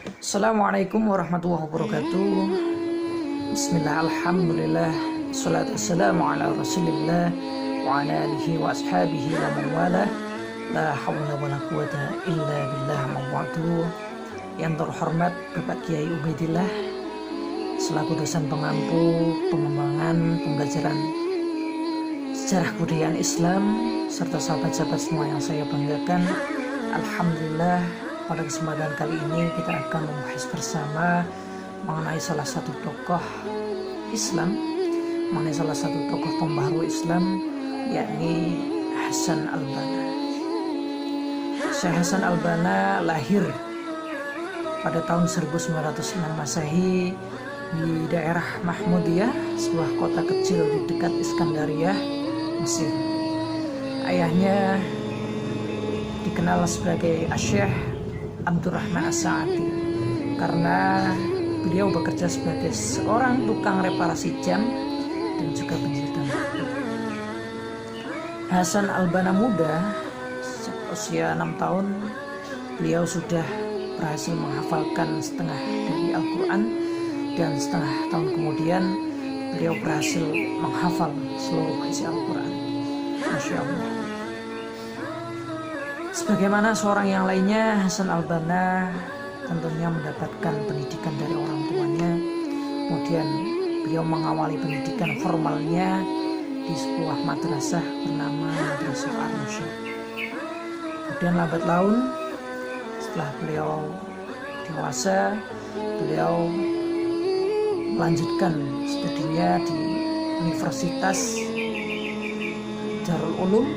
Assalamualaikum warahmatullahi wabarakatuh. Bismillah, alhamdulillah, salatu wassalamu ala rasulillah wa ala alihi wa ashabihi wa man wala. La hawla wa la quwata illa billah mawa'atu. Yang terhormat Bapak Kiai Ubaidillah selaku dosen pengampu pengembangan pembelajaran sejarah kebudayaan Islam serta sahabat-sahabat semua yang saya banggakan. Alhamdulillah, pada kesempatan kali ini kita akan membahas bersama mengenai salah satu tokoh Islam, mengenai salah satu tokoh pembaharu Islam, yakni Hasan al-Banna. Syekh Hasan al-Banna lahir pada tahun 1906 Masehi di daerah Mahmudiyah, sebuah kota kecil di dekat Iskandariyah, Mesir. Ayahnya dikenal sebagai Syekh Abdurrahman As-Sa'adi karena beliau bekerja sebagai seorang tukang reparasi jam dan juga penjahit buku. Hasan al-Banna muda, usia 6 tahun, beliau sudah berhasil menghafalkan setengah dari Al-Quran, dan setengah tahun kemudian beliau berhasil menghafal seluruh isi Al-Quran. Masya Allah. Sebagaimana seorang yang lainnya, Hasan al-Banna tentunya mendapatkan pendidikan dari orang tuanya. Kemudian beliau mengawali pendidikan formalnya di sebuah madrasah bernama Madrasah Ar-Rasyid. Kemudian lambat laun, setelah beliau dewasa, beliau melanjutkan studinya di Universitas Darul Ulum,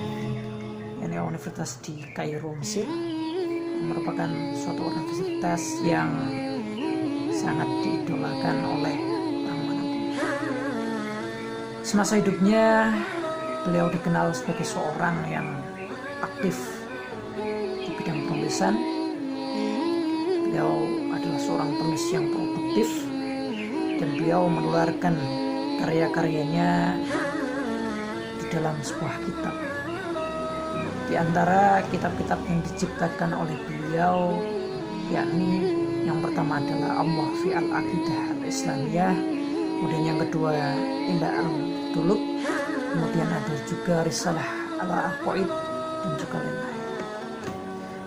yakni universitas di Kairo, Mesir, yang merupakan suatu universitas yang sangat diidolakan oleh orang manapun. Semasa hidupnya, beliau dikenal sebagai seorang yang aktif di bidang penulisan. Beliau adalah seorang penulis yang produktif dan beliau menularkan karya-karyanya di dalam sebuah kitab. Di antara kitab-kitab yang diciptakan oleh beliau, yakni yang pertama adalah Allah fi al-Aqidah al-Islamiyah, kemudian yang kedua Indah al-Tulub, kemudian ada juga Risalah al-Aqaid dan juga lain-lain.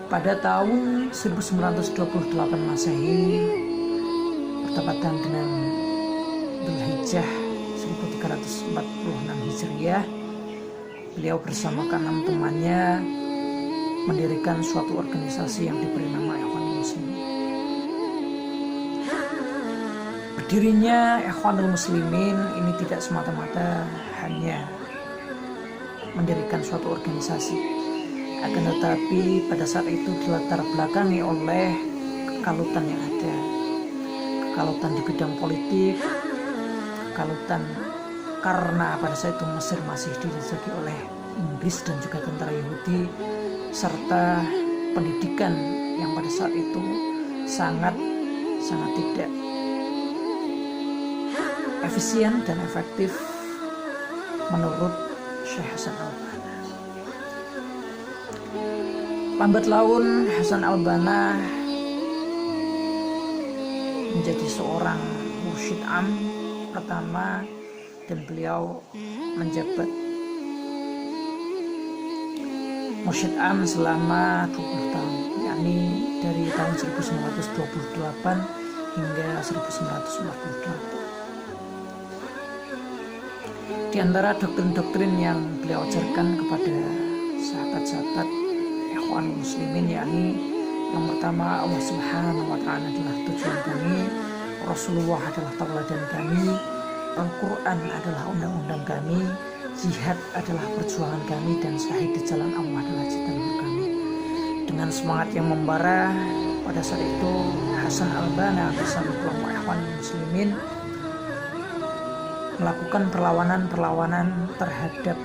Pada tahun 1928 Masehi, bertepatan dengan Dzulhijjah 1346 Hijriah, beliau bersama ke-6 temannya mendirikan suatu organisasi yang diberi nama Ikhwanul Muslimin. Berdirinya Ikhwanul Muslimin ini tidak semata-mata hanya mendirikan suatu organisasi, akan tetapi pada saat itu dilatar belakangi oleh kekalutan yang ada, kekalutan di bidang politik, kekalutan karena pada saat itu Mesir masih dijajah oleh Inggris dan juga tentara Yahudi, serta pendidikan yang pada saat itu sangat tidak efisien dan efektif menurut Syekh Hasan al-Banna. Lambat laun Hasan al-Banna menjadi seorang mursyid am pertama, dan beliau menjabat mursyid am selama 20 tahun, yakni dari tahun 1928 hingga 1948. Di antara doktrin-doktrin yang beliau ajarkan kepada sahabat-sahabat Ikhwanul Muslimin, yakni yang pertama, Allah Subhanahu wa Ta'ala adalah tujuan kami, Rasulullah adalah tauladan kami, Al-Quran adalah undang-undang kami, jihad adalah perjuangan kami, dan syahid di jalan Allah adalah cita luhur kami. Dengan semangat yang membara, pada saat itu Hasan al-Banna bersama kelompok Ikhwanul Muslimin melakukan perlawanan terhadap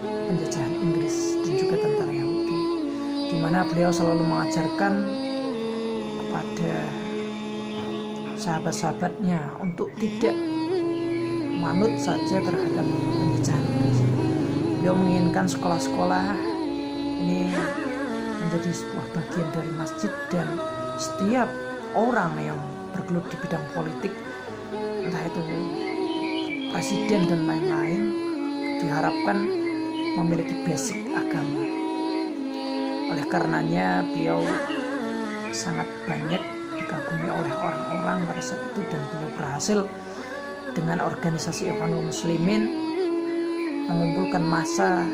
penjajahan Inggris dan juga tentara Yahudi, di mana beliau selalu mengajarkan kepada sahabat-sahabatnya untuk tidak manut saja terhadap penjajahan Inggris. Beliau menginginkan sekolah-sekolah ini menjadi sebuah bagian dari masjid, dan setiap orang yang bergelut di bidang politik, entah itu presiden dan lain-lain, diharapkan memiliki basic agama. Oleh karenanya beliau sangat banyak dikagumi oleh orang-orang pada saat itu, dan beliau berhasil dengan organisasi Ikhwanul Muslimin mengumpulkan massa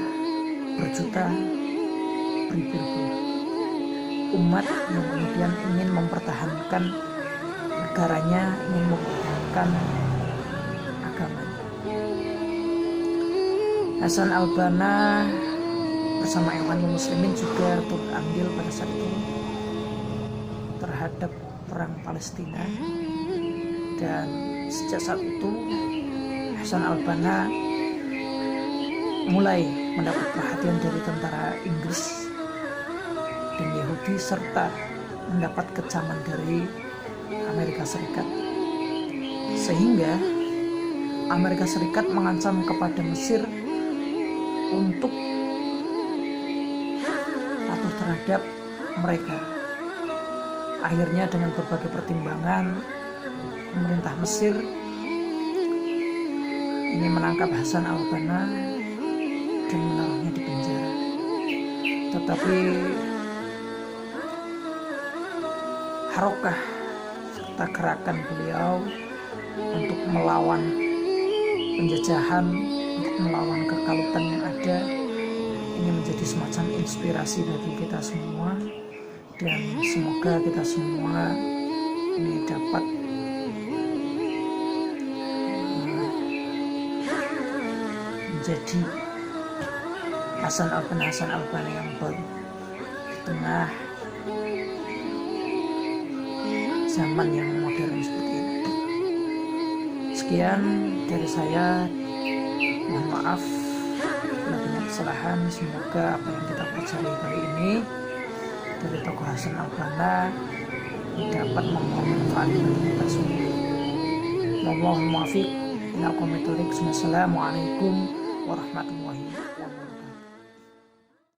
berjuta beribu-ribu umat yang kemudian ingin mempertahankan negaranya, ingin mempertahankan agamanya. Hasan al-Banna bersama Ikhwanul Muslimin juga turut andil pada saat itu terhadap perang Palestina, dan sejak saat itu Hasan al-Banna mulai mendapat perhatian dari tentara Inggris dan Yahudi, serta mendapat kecaman dari Amerika Serikat, sehingga Amerika Serikat mengancam kepada Mesir untuk patuh terhadap mereka. Akhirnya dengan berbagai pertimbangan, pemerintah Mesir ini menangkap Hasan al-Banna dan menaruhnya di penjara. Tetapi harokah serta gerakan beliau untuk melawan penjajahan, untuk melawan kekalutan yang ada, ini menjadi semacam inspirasi bagi kita semua, dan semoga kita semua ini dapat menjadi Hasan al-Banna yang baru di tengah zaman yang modern seperti ini. Sekian dari saya, mohon maaf bila banyak kesalahan. Semoga apa yang kita pelajari kali ini dari tokoh Hasan al-Banna dapat membawa manfaat bagi kita semua. Wallahul muwaffiq ila aqwamit thoriq. Wassalamualaikum warahmatullahi wabarakatuh.